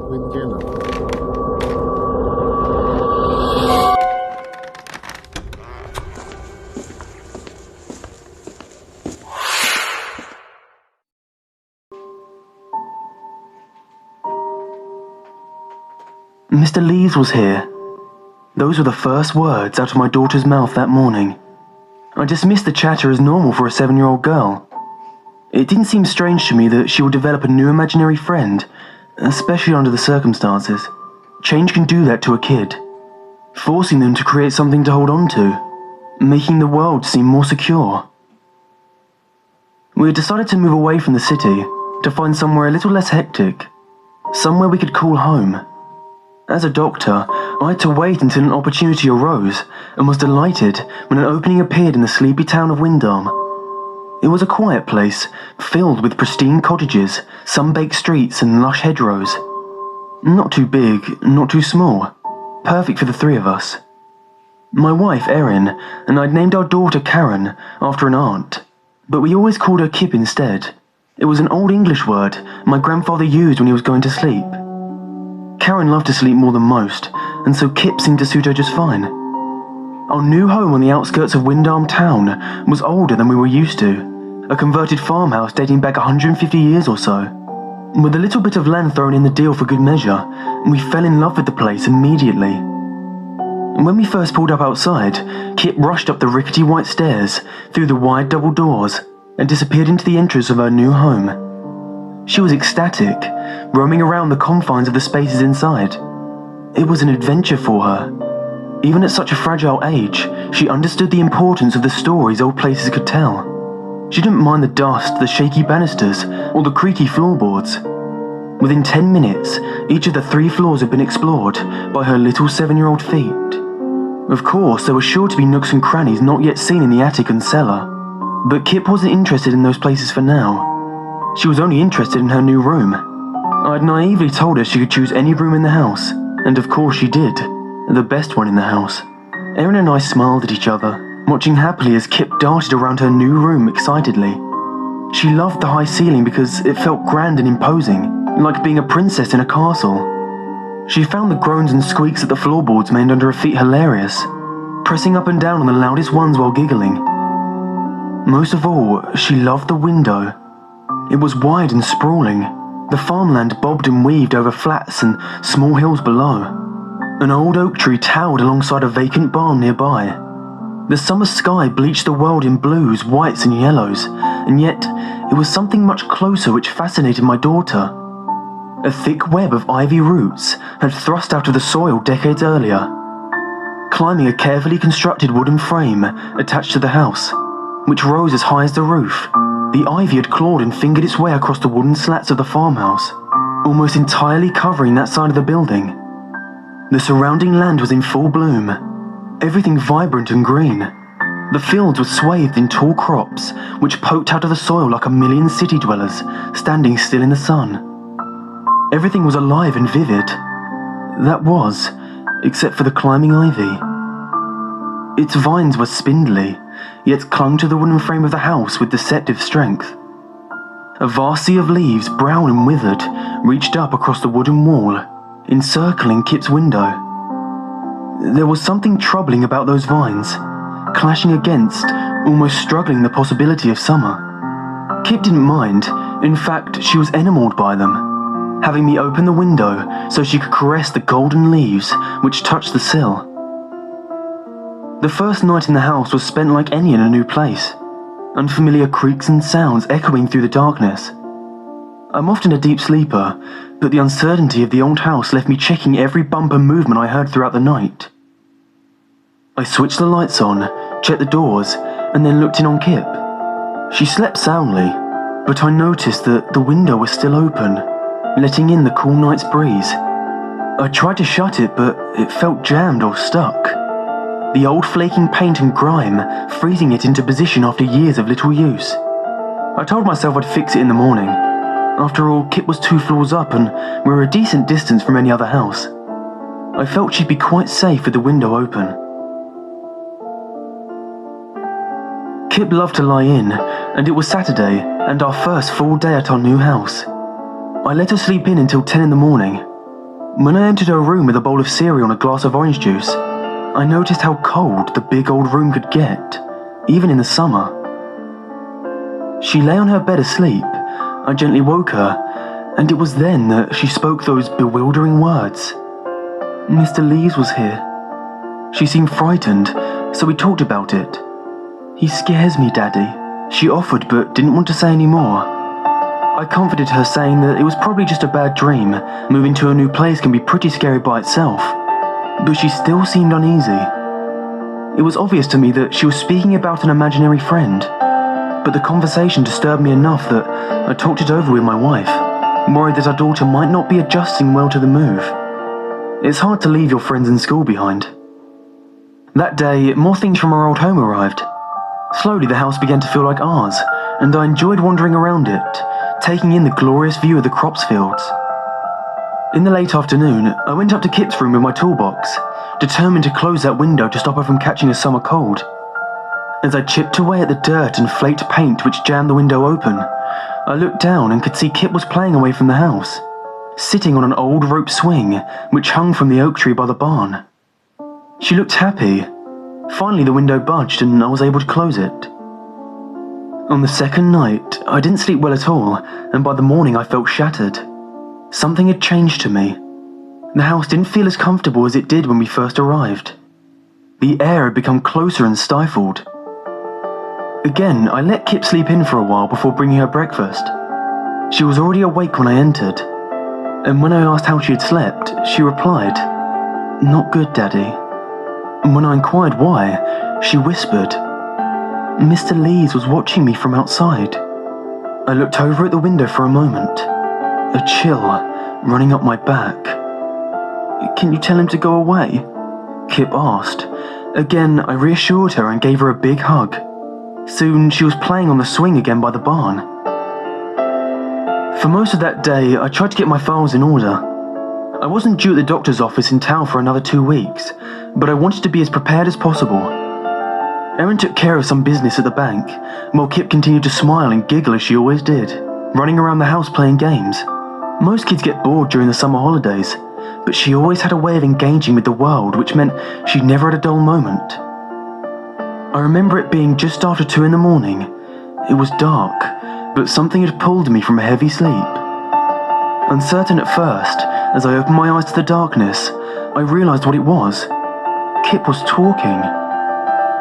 with dinner. Mr. Leaves was here. Those were the first words out of my daughter's mouth that morning. I dismissed the chatter as normal for a 7-year-old girl. It didn't seem strange to me that she would develop a new imaginary friend, especially under the circumstances. Change can do that to a kid, forcing them to create something to hold on to, making the world seem more secure. We had decided to move away from the city to find somewhere a little less hectic, somewhere we could call home. As a doctor, I had to wait until an opportunity arose and was delighted when an opening appeared in the sleepy town of Windham. It was a quiet place, filled with pristine cottages, sun-baked streets and lush hedgerows. Not too big, not too small. Perfect for the three of us. My wife, Erin, and I'd named our daughter Karen after an aunt, but we always called her Kip instead. It was an Old English word my grandfather used when he was going to sleep. Karen loved to sleep more than most, and so Kip seemed to suit her just fine. Our new home on the outskirts of Windham town was older than we were used to, a converted farmhouse dating back 150 years or so. With a little bit of land thrown in the deal for good measure, we fell in love with the place immediately. When we first pulled up outside, Kip rushed up the rickety white stairs, through the wide double doors, and disappeared into the entrance of her new home. She was ecstatic, roaming around the confines of the spaces inside. It was an adventure for her. Even at such a fragile age, she understood the importance of the stories old places could tell. She didn't mind the dust, the shaky banisters, or the creaky floorboards. Within 10 minutes, each of the 3 floors had been explored by her little 7-year-old feet. Of course, there were sure to be nooks and crannies not yet seen in the attic and cellar, but Kip wasn't interested in those places for now. She was only interested in her new room. I'd naively told her she could choose any room in the house, and of course she did, the best one in the house. Erin and I smiled at each other, watching happily as Kip darted around her new room excitedly. She loved the high ceiling because it felt grand and imposing, like being a princess in a castle. She found the groans and squeaks that the floorboards made under her feet hilarious, pressing up and down on the loudest ones while giggling. Most of all, she loved the window. It was wide and sprawling. The farmland bobbed and weaved over flats and small hills below. An old oak tree towered alongside a vacant barn nearby. The summer sky bleached the world in blues, whites and yellows, and yet it was something much closer which fascinated my daughter. A thick web of ivy roots had thrust out of the soil decades earlier. Climbing a carefully constructed wooden frame attached to the house, which rose as high as the roof, the ivy had clawed and fingered its way across the wooden slats of the farmhouse, almost entirely covering that side of the building. The surrounding land was in full bloom, everything vibrant and green. The fields were swathed in tall crops, which poked out of the soil like a million city dwellers, standing still in the sun. Everything was alive and vivid. That was, except for the climbing ivy. Its vines were spindly, yet clung to the wooden frame of the house with deceptive strength. A vast sea of leaves, brown and withered, reached up across the wooden wall, encircling Kip's window. There was something troubling about those vines, clashing against, almost struggling the possibility of summer. Kip didn't mind. In fact, she was enamored by them, having me open the window so she could caress the golden leaves which touched the sill. The first night in the house was spent like any in a new place, unfamiliar creaks and sounds echoing through the darkness. I'm often a deep sleeper, but the uncertainty of the old house left me checking every bump and movement I heard throughout the night. I switched the lights on, checked the doors, and then looked in on Kip. She slept soundly, but I noticed that the window was still open, letting in the cool night's breeze. I tried to shut it, but it felt jammed or stuck. The old flaking paint and grime freezing it into position after years of little use. I told myself I'd fix it in the morning. After all, Kip was 2 floors up and we were a decent distance from any other house. I felt she'd be quite safe with the window open. Kip loved to lie in, and it was Saturday and our first full day at our new house. I let her sleep in until 10 in the morning. When I entered her room with a bowl of cereal and a glass of orange juice, I noticed how cold the big old room could get, even in the summer. She lay on her bed asleep. I gently woke her, and it was then that she spoke those bewildering words. Mr. Leaves was here. She seemed frightened, so we talked about it. He scares me, Daddy, she offered but didn't want to say any more. I comforted her, saying that it was probably just a bad dream. Moving to a new place can be pretty scary by itself. But she still seemed uneasy. It was obvious to me that she was speaking about an imaginary friend, but the conversation disturbed me enough that I talked it over with my wife, worried that our daughter might not be adjusting well to the move. It's hard to leave your friends in school behind. That day, more things from our old home arrived. Slowly the house began to feel like ours, and I enjoyed wandering around it, taking in the glorious view of the crops fields. In the late afternoon, I went up to Kip's room with my toolbox, determined to close that window to stop her from catching a summer cold. As I chipped away at the dirt and flaked paint which jammed the window open, I looked down and could see Kip was playing away from the house, sitting on an old rope swing which hung from the oak tree by the barn. She looked happy. Finally the window budged and I was able to close it. On the second night, I didn't sleep well at all, and by the morning I felt shattered. Something had changed to me. The house didn't feel as comfortable as it did when we first arrived. The air had become closer and stifled. Again, I let Kip sleep in for a while before bringing her breakfast. She was already awake when I entered, and when I asked how she had slept, she replied, "Not good, Daddy." And when I inquired why, she whispered, "Mr. Leaves was watching me from outside." I looked over at the window for a moment, a chill running up my back. "Can you tell him to go away?" Kip asked. Again, I reassured her and gave her a big hug. Soon, she was playing on the swing again by the barn. For most of that day, I tried to get my files in order. I wasn't due at the doctor's office in town for another 2 weeks, but I wanted to be as prepared as possible. Erin took care of some business at the bank, while Kip continued to smile and giggle as she always did, running around the house playing games. Most kids get bored during the summer holidays, but she always had a way of engaging with the world, which meant she never had a dull moment. I remember it being just after 2 in the morning. It was dark, but something had pulled me from a heavy sleep. Uncertain at first, as I opened my eyes to the darkness, I realized what it was. Kip was talking.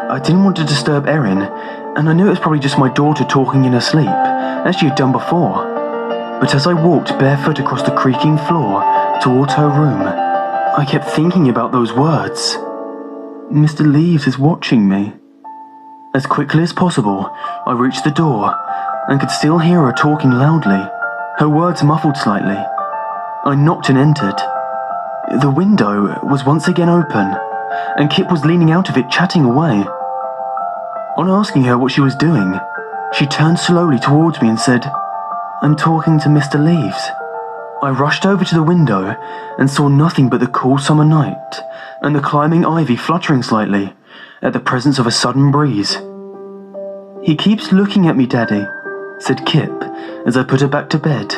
I didn't want to disturb Erin, and I knew it was probably just my daughter talking in her sleep, as she had done before. But as I walked barefoot across the creaking floor towards her room, I kept thinking about those words. Mr. Leaves is watching me. As quickly as possible, I reached the door and could still hear her talking loudly, her words muffled slightly. I knocked and entered. The window was once again open, and Kip was leaning out of it chatting away. On asking her what she was doing, she turned slowly towards me and said, "I'm talking to Mr. Leaves." I rushed over to the window and saw nothing but the cool summer night and the climbing ivy fluttering slightly at the presence of a sudden breeze. "He keeps looking at me, Daddy," said Kip as I put her back to bed.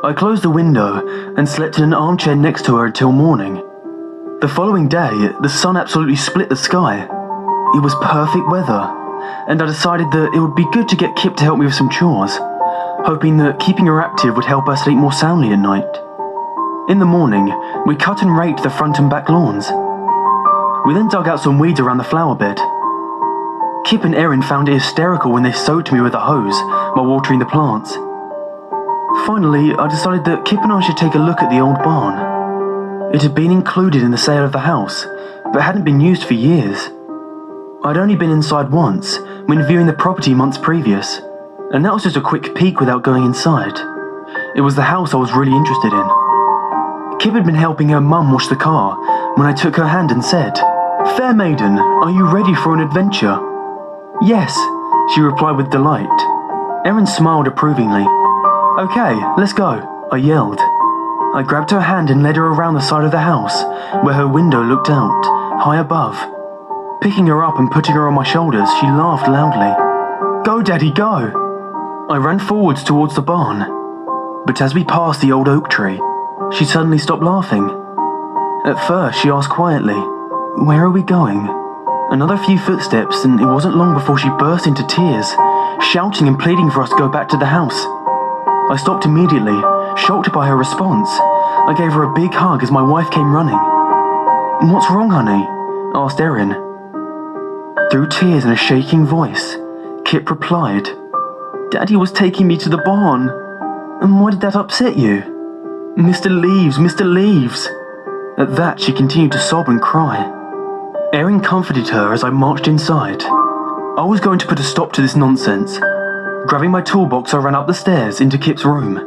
I closed the window and slept in an armchair next to her until morning. The following day, the sun absolutely split the sky. It was perfect weather, and I decided that it would be good to get Kip to help me with some chores, hoping that keeping her active would help her sleep more soundly at night. In the morning, we cut and raked the front and back lawns. We then dug out some weeds around the flower bed. Kip and Erin found it hysterical when they soaked me with a hose while watering the plants. Finally, I decided that Kip and I should take a look at the old barn. It had been included in the sale of the house, but hadn't been used for years. I'd only been inside once, when viewing the property months previous, and that was just a quick peek without going inside. It was the house I was really interested in. Kip had been helping her mum wash the car when I took her hand and said, "Fair maiden, are you ready for an adventure?" "Yes," she replied with delight. Erin smiled approvingly. "Okay, let's go," I yelled. I grabbed her hand and led her around the side of the house, where her window looked out, high above. Picking her up and putting her on my shoulders, she laughed loudly. "Go, Daddy, go!" I ran forwards towards the barn, but as we passed the old oak tree, she suddenly stopped laughing At first, she asked quietly, "Where are we going?" Another few footsteps, and it wasn't long before she burst into tears, shouting and pleading for us to go back to the house. I stopped immediately, shocked by her response. I gave her a big hug as my wife came running. "What's wrong, honey?" asked Erin. Through tears and a shaking voice, Kip replied, "Daddy was taking me to the barn." "And why did that upset you?" "Mr. Leaves, Mr. Leaves." At that, she continued to sob and cry. Erin comforted her as I marched inside. I was going to put a stop to this nonsense. Grabbing my toolbox, I ran up the stairs into Kip's room.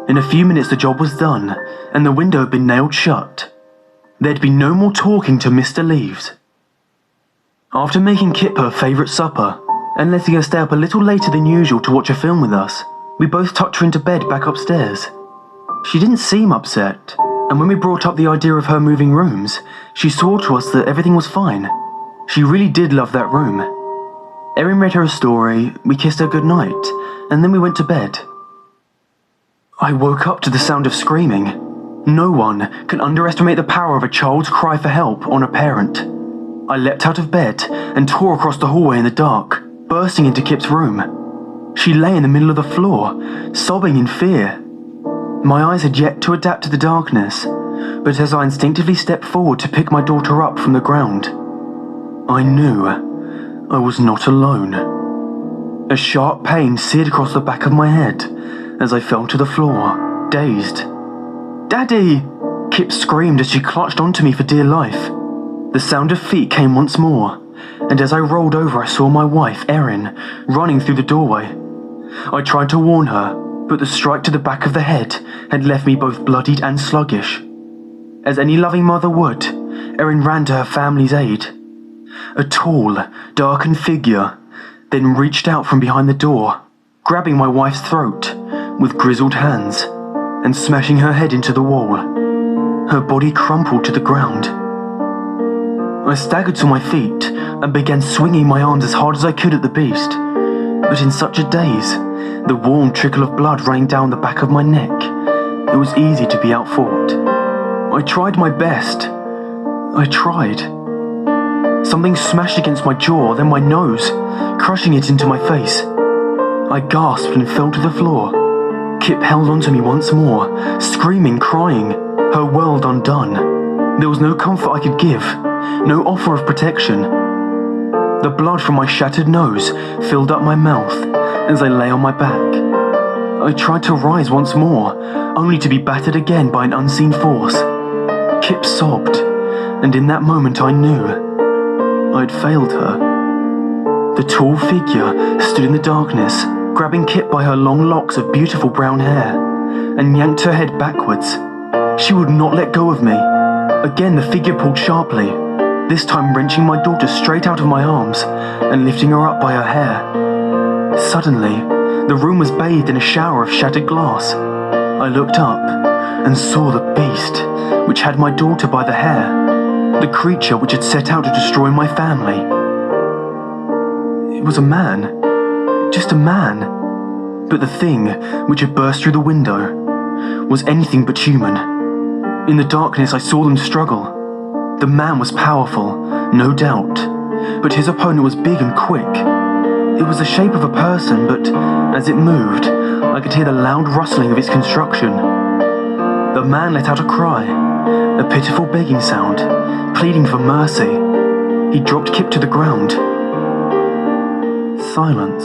In a few minutes, the job was done, and the window had been nailed shut. There'd be no more talking to Mr. Leaves. After making Kip her favourite supper, and letting her stay up a little later than usual to watch a film with us, we both tucked her into bed back upstairs. She didn't seem upset, and when we brought up the idea of her moving rooms, she swore to us that everything was fine. She really did love that room. Erin read her a story, we kissed her goodnight, and then we went to bed. I woke up to the sound of screaming. No one can underestimate the power of a child's cry for help on a parent. I leapt out of bed and tore across the hallway in the dark, bursting into Kip's room. She lay in the middle of the floor, sobbing in fear. My eyes had yet to adapt to the darkness, but as I instinctively stepped forward to pick my daughter up from the ground, I knew I was not alone. A sharp pain seared across the back of my head as I fell to the floor, dazed. "Daddy!" Kip screamed as she clutched onto me for dear life. The sound of feet came once more, and as I rolled over I saw my wife, Erin, running through the doorway. I tried to warn her, but the strike to the back of the head had left me both bloodied and sluggish. As any loving mother would, Erin ran to her family's aid. A tall, darkened figure then reached out from behind the door, grabbing my wife's throat with grizzled hands and smashing her head into the wall. Her body crumpled to the ground. I staggered to my feet and began swinging my arms as hard as I could at the beast, but in such a daze, the warm trickle of blood running down the back of my neck, it was easy to be outfought. I tried my best. I tried. Something smashed against my jaw, then my nose, crushing it into my face. I gasped and fell to the floor. Kip held onto me once more, screaming, crying, her world undone. There was no comfort I could give, no offer of protection. The blood from my shattered nose filled up my mouth as I lay on my back. I tried to rise once more, only to be battered again by an unseen force. Kip sobbed, and in that moment I knew I'd failed her. The tall figure stood in the darkness, grabbing Kip by her long locks of beautiful brown hair, and yanked her head backwards. She would not let go of me. Again the figure pulled sharply, this time wrenching my daughter straight out of my arms and lifting her up by her hair. Suddenly, the room was bathed in a shower of shattered glass. I looked up and saw the beast, which had my daughter by the hair, the creature which had set out to destroy my family. It was a man, just a man, but the thing which had burst through the window was anything but human. In the darkness I saw them struggle. The man was powerful, no doubt, but his opponent was big and quick. It was the shape of a person, but as it moved, I could hear the loud rustling of its construction. The man let out a cry, a pitiful begging sound, pleading for mercy. He dropped Kip to the ground. Silence.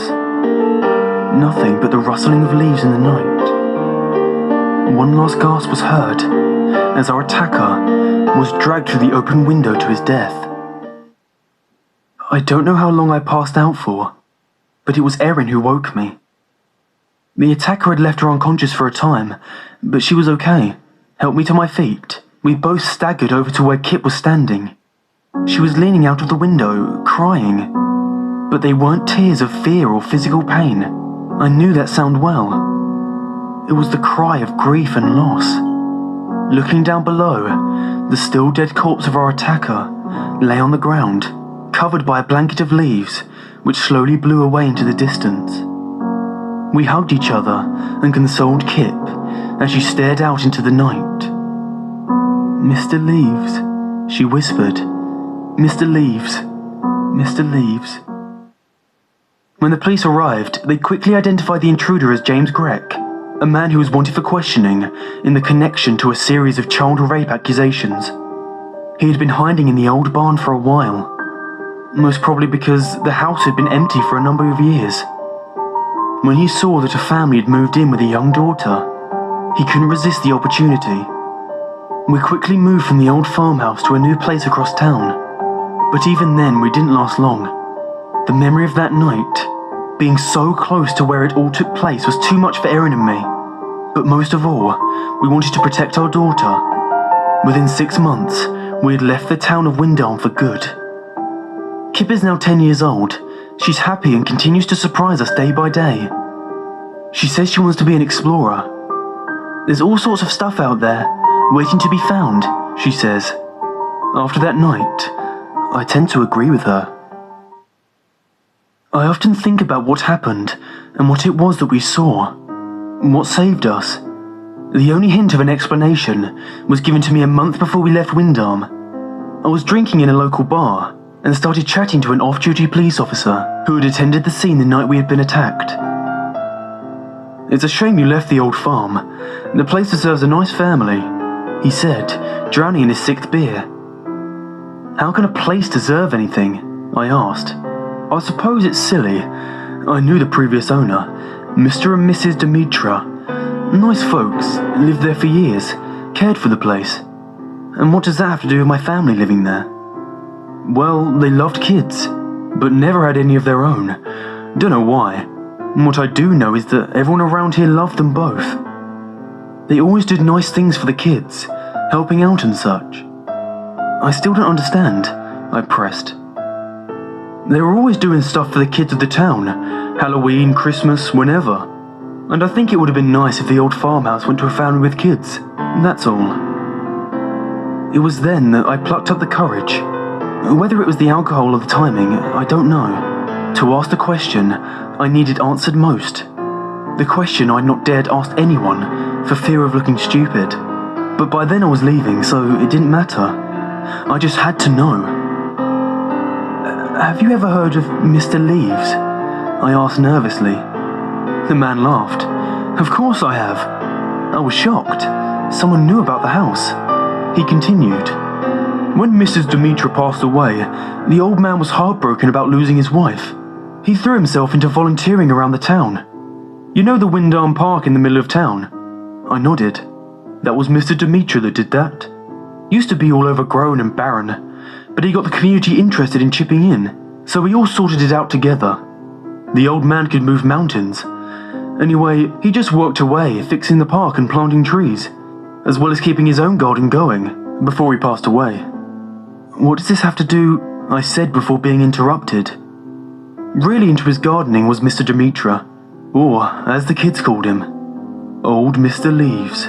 Nothing but the rustling of leaves in the night. One last gasp was heard as our attacker was dragged through the open window to his death. I don't know how long I passed out for, but it was Erin who woke me. The attacker had left her unconscious for a time, but she was okay, helped me to my feet. We both staggered over to where Kip was standing. She was leaning out of the window, crying, but they weren't tears of fear or physical pain. I knew that sound well. It was the cry of grief and loss. Looking down below, the still dead corpse of our attacker lay on the ground, covered by a blanket of leaves, which slowly blew away into the distance. We hugged each other and consoled Kip as she stared out into the night. "Mr. Leaves," she whispered. "Mr. Leaves. Mr. Leaves." When the police arrived, they quickly identified the intruder as James Grech, a man who was wanted for questioning in the connection to a series of child rape accusations. He had been hiding in the old barn for a while, most probably because the house had been empty for a number of years. When he saw that a family had moved in with a young daughter, he couldn't resist the opportunity. We quickly moved from the old farmhouse to a new place across town, but even then we didn't last long. The memory of that night, being so close to where it all took place, was too much for Erin and me. But most of all, we wanted to protect our daughter. Within 6 months, we had left the town of Windharm for good. Kip is now 10 years old. She's happy and continues to surprise us day by day. She says she wants to be an explorer. There's all sorts of stuff out there, waiting to be found, she says. After that night, I tend to agree with her. I often think about what happened and what it was that we saw. What saved us. The only hint of an explanation was given to me a month before we left Windharm. I was drinking in a local bar and started chatting to an off-duty police officer who had attended the scene the night we had been attacked. "It's a shame you left the old farm. The place deserves a nice family," he said, drowning in his 6th beer. "How can a place deserve anything?" I asked. "I suppose it's silly. I knew the previous owner, Mr. and Mrs. Demetra. Nice folks, lived there for years, cared for the place. And what does that have to do with my family living there?" "Well, they loved kids, but never had any of their own. Don't know why. What I do know is that everyone around here loved them both. They always did nice things for the kids, helping out and such." "I still don't understand," I pressed. "They were always doing stuff for the kids of the town, Halloween, Christmas, whenever. And I think it would have been nice if the old farmhouse went to a family with kids, that's all." It was then that I plucked up the courage. Whether it was the alcohol or the timing, I don't know. To ask the question I needed answered most. The question I'd not dared ask anyone for fear of looking stupid. But by then I was leaving, so it didn't matter. I just had to know. "Have you ever heard of Mr. Leaves?" I asked nervously. The man laughed. "Of course I have." I was shocked. Someone knew about the house. He continued. "When Mrs. Demetra passed away, the old man was heartbroken about losing his wife. He threw himself into volunteering around the town. You know the Windharm Park in the middle of town?" I nodded. "That was Mr. Demetra that did that. Used to be all overgrown and barren, but he got the community interested in chipping in, so we all sorted it out together. The old man could move mountains. Anyway, he just worked away, fixing the park and planting trees, as well as keeping his own garden going, before he passed away." "What does this have to do?" I said before being interrupted. Really into his gardening was Mr. Demetra, or, as the kids called him, Old Mr. Leaves.